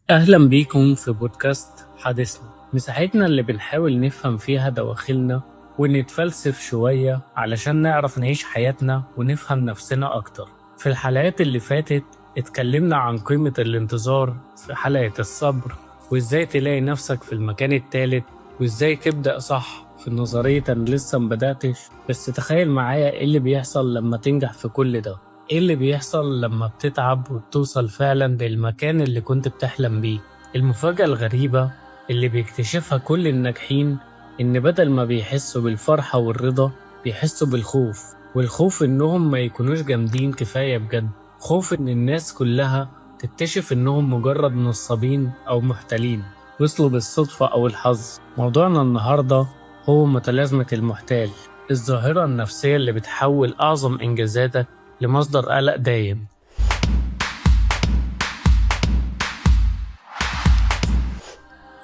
أهلا بيكم في بودكاست حديثنا، مساحتنا اللي بنحاول نفهم فيها دواخلنا ونتفلسف شوية علشان نعرف نعيش حياتنا ونفهم نفسنا أكتر. في الحلقات اللي فاتت اتكلمنا عن قيمة الانتظار، في حلقة الصبر، وإزاي تلاقي نفسك في المكان التالت، وإزاي تبدأ صح في نظرية أنا لسه مبدأتش. بس تخيل معايا إيه اللي بيحصل لما تنجح في كل ده؟ ايه اللي بيحصل لما بتتعب وبتوصل فعلا للمكان اللي كنت بتحلم بيه؟ المفاجأة الغريبة اللي بيكتشفها كل الناجحين إن بدل ما بيحسوا بالفرحة والرضا بيحسوا بالخوف، والخوف إنهم ما يكونوش جامدين كفاية بجد، خوف إن الناس كلها تكتشف إنهم مجرد نصابين أو محتالين وصلوا بالصدفة أو الحظ. موضوعنا النهاردة هو متلازمة المحتال، الظاهرة النفسية اللي بتحول أعظم إنجازاتك لمصدر قلق دايم.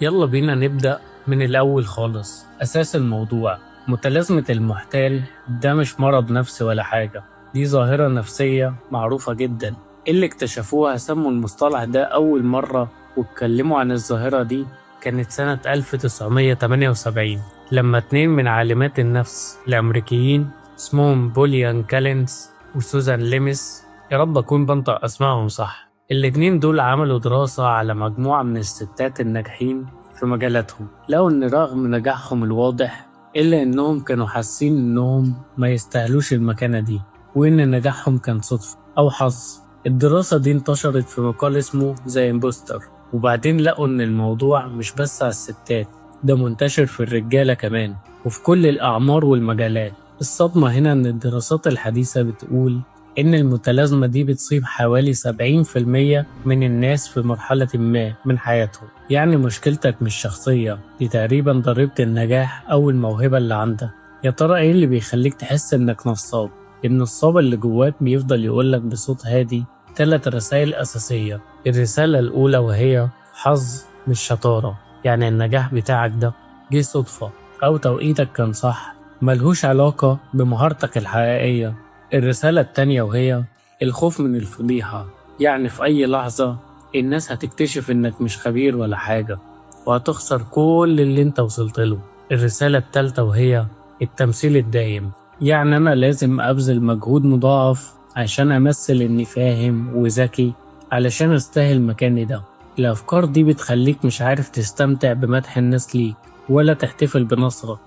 يلا بينا نبدأ من الأول خالص. أساس الموضوع، متلازمة المحتال ده مش مرض نفسي ولا حاجة، دي ظاهرة نفسية معروفة جدا. اللي اكتشفوها سموا المصطلح ده أول مرة واتكلموا عن الظاهرة دي كانت سنة 1978 لما اتنين من عالمات النفس الأمريكيين اسمهم بوليان كالينز وسوزان ليمس، يا رب أكون بنطق أسمائهم صح، الاتنين دول عملوا دراسة على مجموعة من الستات الناجحين في مجالاتهم. لقوا إن رغم نجاحهم الواضح إلا إنهم كانوا حاسين إنهم ما يستاهلوش المكانة دي، وإن نجاحهم كان صدفة أو حظ. الدراسة دي انتشرت في مقال اسمه ذا امبوستر، وبعدين لقوا إن الموضوع مش بس على الستات، ده منتشر في الرجالة كمان وفي كل الأعمار والمجالات. الصدمة هنا إن الدراسات الحديثة بتقول إن المتلازمة دي بتصيب حوالي 70% من الناس في مرحلة ما من حياتهم. يعني مشكلتك مش شخصية، دي تقريبا ضريبة النجاح أو الموهبة اللي عندك. يا ترى إيه اللي بيخليك تحس إنك نصاب؟ النصاب اللي جواك بيفضل يقولك بصوت هادي 3 رسائل أساسية. الرسالة الأولى وهي حظ مش شطارة، يعني النجاح بتاعك ده جه صدفة أو توقيتك كان صح، ملهوش علاقة بمهارتك الحقيقية. الرسالة التانية وهي الخوف من الفضيحة، يعني في أي لحظة الناس هتكتشف إنك مش خبير ولا حاجة وهتخسر كل اللي إنت وصلت له. الرسالة التالتة وهي التمثيل الدايم، يعني أنا لازم أبذل مجهود مضاعف عشان أمثل إني فاهم وذكي علشان أستاهل مكاني ده. الأفكار دي بتخليك مش عارف تستمتع بمدح الناس ليك ولا تحتفل بنصرك،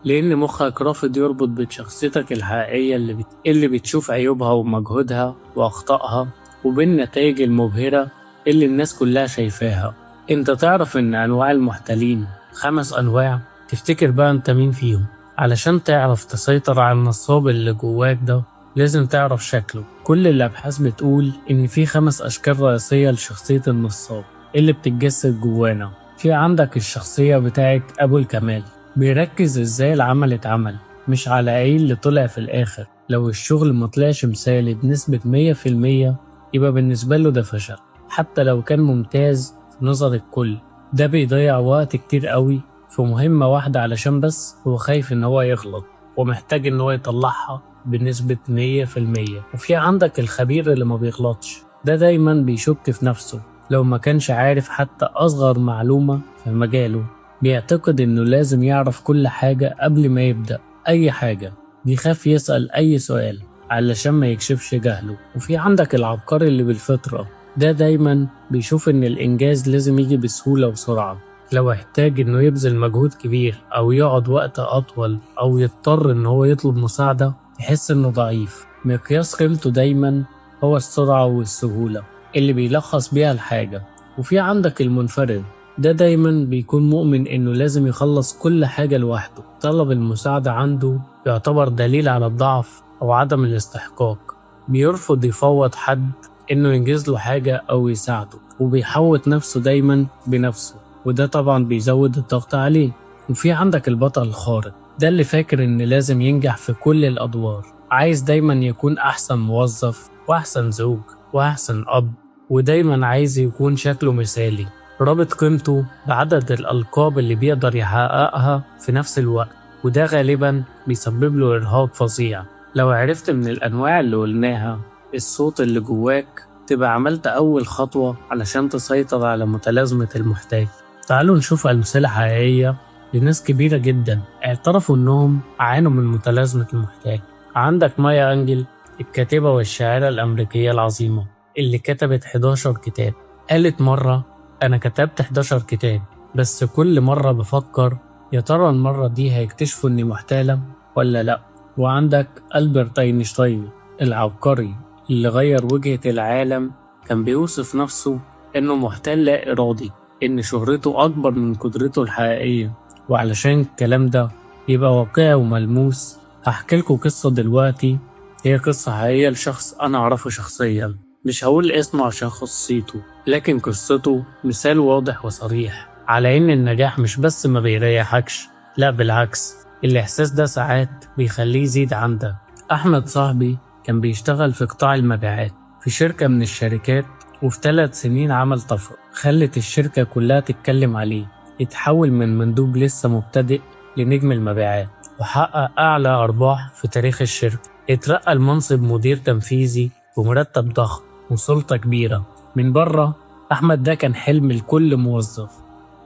لأن مخك رافض يربط بين شخصيتك الحقيقية اللي بتشوف عيوبها ومجهودها وأخطائها وبين النتائج المبهرة اللي الناس كلها شايفاها. انت تعرف ان أنواع المحتالين 5 أنواع؟ تفتكر بقى انت مين فيهم؟ علشان تعرف تسيطر على النصاب اللي جواك ده لازم تعرف شكله. كل الأبحاث بتقول إن في 5 أشكال رئيسية لشخصية النصاب اللي بتتجسد جوانا. في عندك الشخصية بتاعت أبو الكمال، بيركز ازاي العمل اتعمل مش على ايه اللي طلع في الاخر. لو الشغل مطلعش مثالي بنسبة 100% يبقى بالنسبة له ده فشل، حتى لو كان ممتاز في نظر الكل. ده بيضيع وقت كتير قوي في مهمة واحدة علشان بس هو خايف ان هو يغلط ومحتاج ان هو يطلعها بنسبة 100%. وفي عندك الخبير اللي ما بيغلطش، ده دايما بيشك في نفسه لو ما كانش عارف حتى أصغر معلومة في مجاله، بيعتقد إنه لازم يعرف كل حاجة قبل ما يبدأ أي حاجة، بيخاف يسأل أي سؤال علشان ما يكشفش جهله. وفي عندك العبقري اللي بالفطرة، ده دايما بيشوف إن الإنجاز لازم يجي بسهولة وسرعة، لو احتاج إنه يبذل مجهود كبير أو يقعد وقت أطول أو يضطر إن هو يطلب مساعدة يحس إنه ضعيف. مقياس قيمته دايما هو السرعة والسهولة اللي بيلخص بيها الحاجة. وفي عندك المنفرد، ده دايما بيكون مؤمن انه لازم يخلص كل حاجة لوحده، طلب المساعدة عنده يعتبر دليل على الضعف او عدم الاستحقاق، بيرفض يفوض حد انه ينجز له حاجة او يساعده، وبيحوط نفسه دايما بنفسه، وده طبعا بيزود الضغط عليه. وفي عندك البطل الخارق، ده اللي فاكر ان لازم ينجح في كل الادوار، عايز دايما يكون احسن موظف واحسن زوج واحسن اب، ودايما عايز يكون شكله مثالي، رابط قيمته بعدد الألقاب اللي بيقدر يحققها في نفس الوقت، وده غالبا بيسبب له إرهاق فظيع. لو عرفت من الأنواع اللي قلناها الصوت اللي جواك تبقى عملت أول خطوة علشان تسيطر على متلازمة المحتاج. تعالوا نشوف أمثلة حقيقية لناس كبيرة جدا اعترفوا إنهم عانوا من متلازمة المحتاج. عندك مايا أنجل، الكاتبة والشاعرة الأمريكية العظيمة اللي كتبت 11 كتاب. قالت مرة: أنا كتبت 11 كتاب، بس كل مرة بفكر يا ترى المرة دي هيكتشفوا إني محتالة ولا لأ. وعندك ألبرت أينشتاين العبقري اللي غير وجهة العالم، كان بيوصف نفسه إنه محتال لا إرادي، إن شهرته أكبر من قدرته الحقيقية. وعلشان الكلام ده يبقى واقعي وملموس، هحكي لكم قصة دلوقتي. هي قصة حقيقية لشخص أنا أعرفه شخصيا، مش هقول اسمه عشان خصيته، لكن قصته مثال واضح وصريح على إن النجاح مش بس ما بيريحكش، لا بالعكس، الإحساس ده ساعات بيخليه يزيد عندك. أحمد صاحبي كان بيشتغل في قطاع المبيعات في شركة من الشركات، وفي 3 سنين عمل طفرة خلت الشركة كلها تتكلم عليه. اتحول من مندوب لسه مبتدئ لنجم المبيعات، وحقق أعلى أرباح في تاريخ الشركة. اترقى لمنصب مدير تنفيذي بمرتب ضخم وسلطة كبيرة. من بره أحمد ده كان حلم لكل موظف،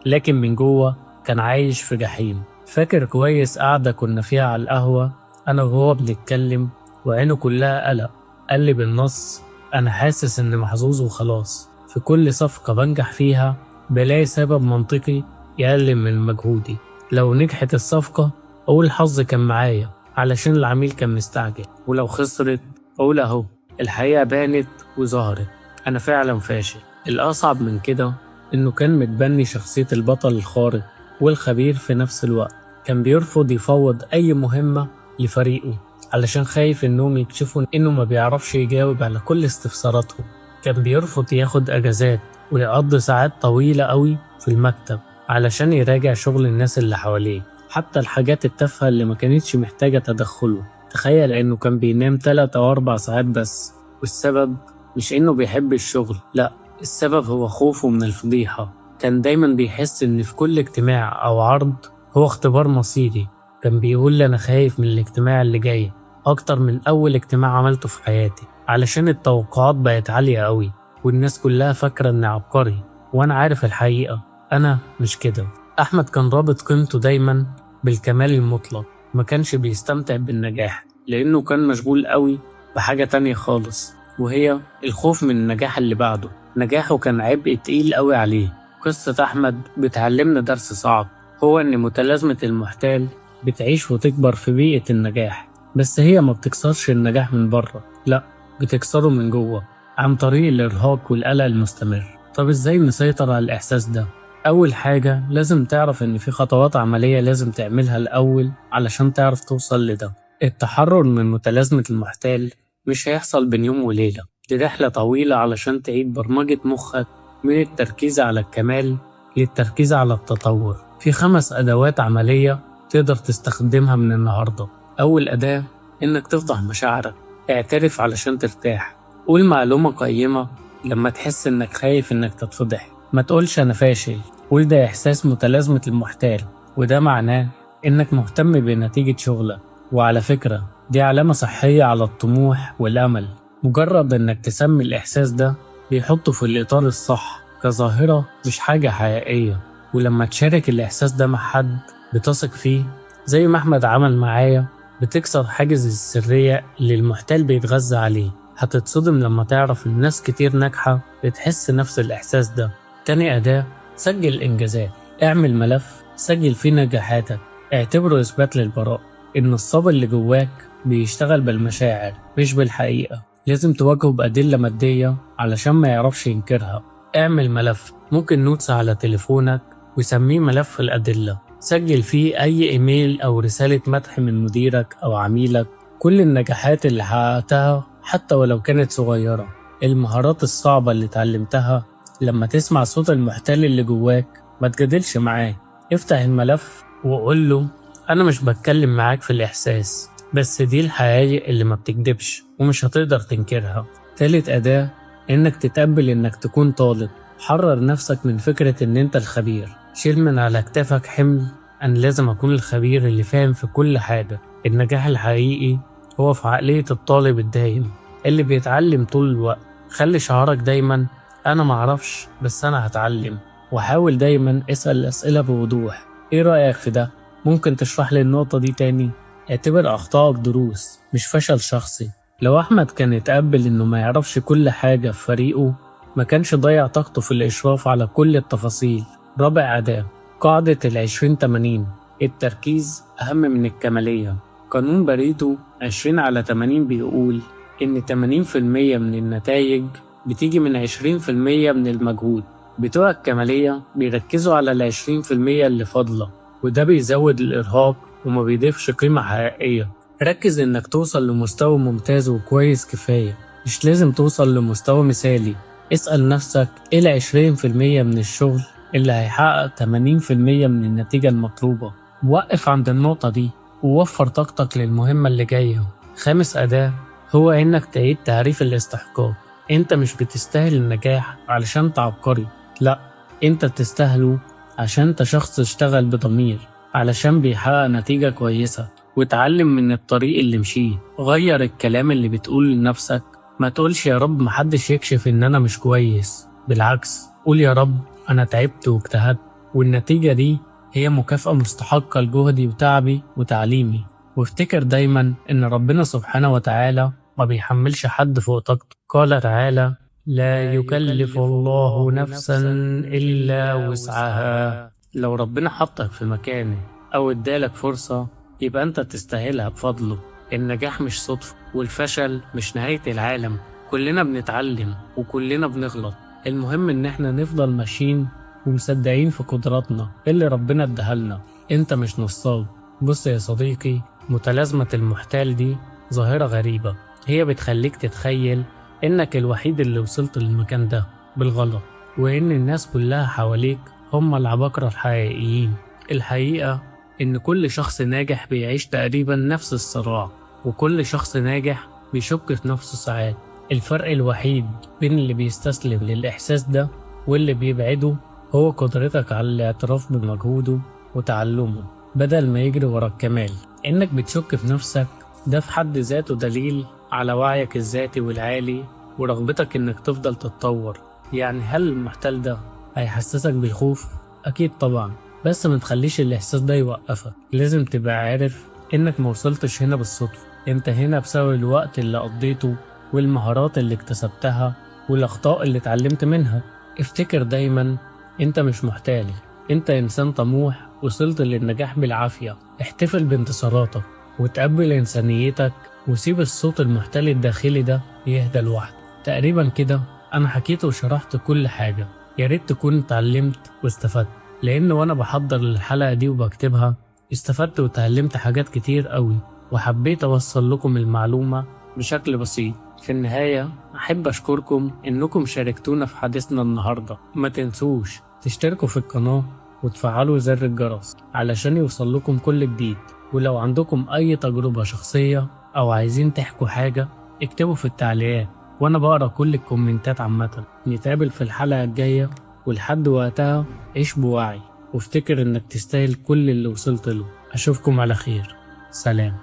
لكن من جوه كان عايش في جحيم. فاكر كويس قعدة كنا فيها على القهوة أنا وهو بنتكلم وعينه كلها قلق. قال لي بالنص: أنا حاسس إني محظوظ وخلاص، في كل صفقة بنجح فيها بلاقي سبب منطقي يقلل من مجهودي. لو نجحت الصفقة أقول الحظ كان معايا علشان العميل كان مستعجل، ولو خسرت أقول أهو الحقيقة بانت وظهرت، أنا فعلا فاشل. الأصعب من كده إنه كان متبني شخصية البطل الخارق والخبير في نفس الوقت. كان بيرفض يفوض أي مهمة لفريقه علشان خايف إنهم يكشفوا إنه ما بيعرفش يجاوب على كل استفساراتهم. كان بيرفض ياخد أجازات ويقضي ساعات طويلة قوي في المكتب علشان يراجع شغل الناس اللي حواليه، حتى الحاجات التافهة اللي ما كانتش محتاجة تدخله. تخيل إنه كان بينام 3 أو 4 ساعات بس، والسبب مش إنه بيحب الشغل، لأ، السبب هو خوفه من الفضيحة. كان دايما بيحس إن في كل اجتماع أو عرض هو اختبار مصيري. كان بيقول لي: أنا خايف من الاجتماع اللي جاي أكتر من أول اجتماع عملته في حياتي، علشان التوقعات بقت عالية قوي والناس كلها فاكرة إني عبقري، وأنا عارف الحقيقة أنا مش كده. أحمد كان رابط قيمته دايما بالكمال المطلق، ما كانش بيستمتع بالنجاح لأنه كان مشغول قوي بحاجة تانية خالص، وهي الخوف من النجاح اللي بعده. نجاحه كان عبء تقيل قوي عليه. قصة أحمد بتعلمنا درس صعب، هو إن متلازمة المحتال بتعيش وتكبر في بيئة النجاح، بس هي ما بتكسرش النجاح من بره، لأ، بتكسره من جوه عن طريق الإرهاق والقلق المستمر. طب إزاي نسيطر على الإحساس ده؟ أول حاجة لازم تعرف إن في خطوات عملية لازم تعملها الأول علشان تعرف توصل لده. التحرر من متلازمة المحتال مش هيحصل بين يوم وليلة، دي رحلة طويلة علشان تعيد برمجة مخك من التركيز على الكمال للتركيز على التطور. في 5 أدوات عملية تقدر تستخدمها من النهاردة. أول أداة إنك تفضح مشاعرك، اعترف علشان ترتاح. قول معلومة قيمة لما تحس إنك خايف إنك تتفضح. ما تقولش أنا فاشل، قول ده إحساس متلازمة المحتال، وده معناه إنك مهتم بنتيجة شغلك. وعلى فكرة دي علامة صحية على الطموح والأمل. مجرد إنك تسمي الإحساس ده بيحطه في الإطار الصح كظاهرة مش حاجة حقيقية. ولما تشارك الإحساس ده مع حد بتثق فيه زي ما أحمد عمل معايا، بتكسر حاجز السرية اللي المحتال بيتغذى عليه. هتتصدم لما تعرف إن ناس كتير ناجحة بتحس نفس الإحساس ده. تاني أداة: سجل الإنجازات. اعمل ملف سجل فيه نجاحاتك، اعتبره إثبات للبراءة إن الصبر اللي جواك بيشتغل بالمشاعر مش بالحقيقة. لازم تواجهه بأدلة مادية علشان ما يعرفش ينكرها. اعمل ملف، ممكن نوتس على تليفونك وسميه ملف الأدلة. سجل فيه أي إيميل أو رسالة مدح من مديرك أو عميلك، كل النجاحات اللي حققتها حتى ولو كانت صغيرة، المهارات الصعبة اللي اتعلمتها. لما تسمع صوت المحتال اللي جواك ما تجادلش معاه، افتح الملف وقول له: أنا مش بتكلم معاك في الإحساس، بس دي الحقيقة اللي ما بتكدبش ومش هتقدر تنكرها. تالت أداة: إنك تتقبل إنك تكون طالب. حرر نفسك من فكرة إن أنت الخبير، شيل من على كتافك حمل أنا لازم أكون الخبير اللي فاهم في كل حاجة. النجاح الحقيقي هو في عقلية الطالب الدايم اللي بيتعلم طول الوقت، خلي شعارك دايما أنا معرفش بس أنا هتعلم، وحاول دايما اسأل الأسئلة بوضوح. إيه رأيك في ده؟ ممكن تشرح لي النقطة دي تاني؟ اعتبر أخطائك دروس مش فشل شخصي. لو أحمد كان يتقبل إنه ما يعرفش كل حاجة في فريقه ما كانش ضيع طاقته في الإشراف على كل التفاصيل. رابع أداة، قاعدة 20-80. التركيز أهم من الكمالية. قانون باريتو 20/80 بيقول إن 80% من النتائج بتيجي من 20% من المجهود. بتوع الكمالية بيركزوا على 20% اللي فاضلة، وده بيزود الإرهاق وما بيضيفش قيمة حقيقية. ركز إنك توصل لمستوى ممتاز وكويس كفاية، مش لازم توصل لمستوى مثالي. اسأل نفسك إيه 20% من الشغل اللي هيحقق 80% من النتيجة المطلوبة. وقف عند النقطة دي ووفر طاقتك للمهمة اللي جاية. خامس أداة هو إنك تعيد تعريف الاستحقاق. أنت مش بتستاهل النجاح علشان أنت عبقري، لأ، أنت بتستاهله عشان أنت شخص اشتغل بضمير، علشان بيحقق نتيجة كويسة. وتعلم من الطريق اللي مشيه. غير الكلام اللي بتقول لنفسك. ما تقولش يا رب محدش يكشف إن أنا مش كويس، بالعكس قول يا رب أنا تعبت واجتهدت، والنتيجة دي هي مكافأة مستحقة لجهدي وتعبي وتعليمي. وافتكر دايما إن ربنا سبحانه وتعالى ما بيحملش حد فوق طاقته. قال تعالى: لا يكلف الله نفسا إلا وسعها. لو ربنا حطك في مكانه أو ادالك فرصة يبقى أنت تستاهلها بفضله. النجاح مش صدفة، والفشل مش نهاية العالم. كلنا بنتعلم وكلنا بنغلط. المهم إن احنا نفضل ماشيين ومصدقين في قدراتنا اللي ربنا اداهالنا. انت مش نصاب. بص يا صديقي، متلازمة المحتال دي ظاهرة غريبة، هي بتخليك تتخيل انك الوحيد اللي وصلت للمكان ده بالغلط، وان الناس كلها حواليك هم العباقرة الحقيقيين. الحقيقة ان كل شخص ناجح بيعيش تقريبا نفس الصراع، وكل شخص ناجح بيشك في نفسه ساعات. الفرق الوحيد بين اللي بيستسلم للإحساس ده واللي بيبعده هو قدرتك على الاعتراف بمجهوده وتعلمه بدل ما يجري ورا الكمال. إنك بتشك في نفسك ده في حد ذاته دليل على وعيك الذاتي والعالي ورغبتك إنك تفضل تتطور. يعني هل المحتال ده هيحسسك بالخوف؟ أكيد طبعا، بس ما تخليش الإحساس ده يوقفك. لازم تبقى عارف إنك موصلتش هنا بالصدفة، إنت هنا بسبب الوقت اللي قضيته والمهارات اللي اكتسبتها والأخطاء اللي اتعلمت منها. افتكر دايما انت مش محتال، انت انسان طموح وصلت للنجاح بالعافية. احتفل بانتصاراتك وتقبل انسانيتك، وسيب الصوت المحتال الداخلي ده يهدى لوحده. تقريبا كده انا حكيت وشرحت كل حاجة. يا ريت تكون اتعلمت واستفدت، لان وانا بحضر الحلقة دي وبكتبها استفدت وتعلمت حاجات كتير قوي، وحبيت اوصل لكم المعلومة بشكل بسيط. في النهاية أحب أشكركم إنكم شاركتونا في حديثنا النهاردة. ما تنسوش تشتركوا في القناة وتفعلوا زر الجرس علشان يوصل لكم كل جديد. ولو عندكم أي تجربة شخصية أو عايزين تحكوا حاجة اكتبوا في التعليقات، وأنا بقرأ كل الكومنتات عامة. نتقابل في الحلقة الجاية، ولحد وقتها عيش بوعي وافتكر إنك تستاهل كل اللي وصلت له. أشوفكم على خير. سلام.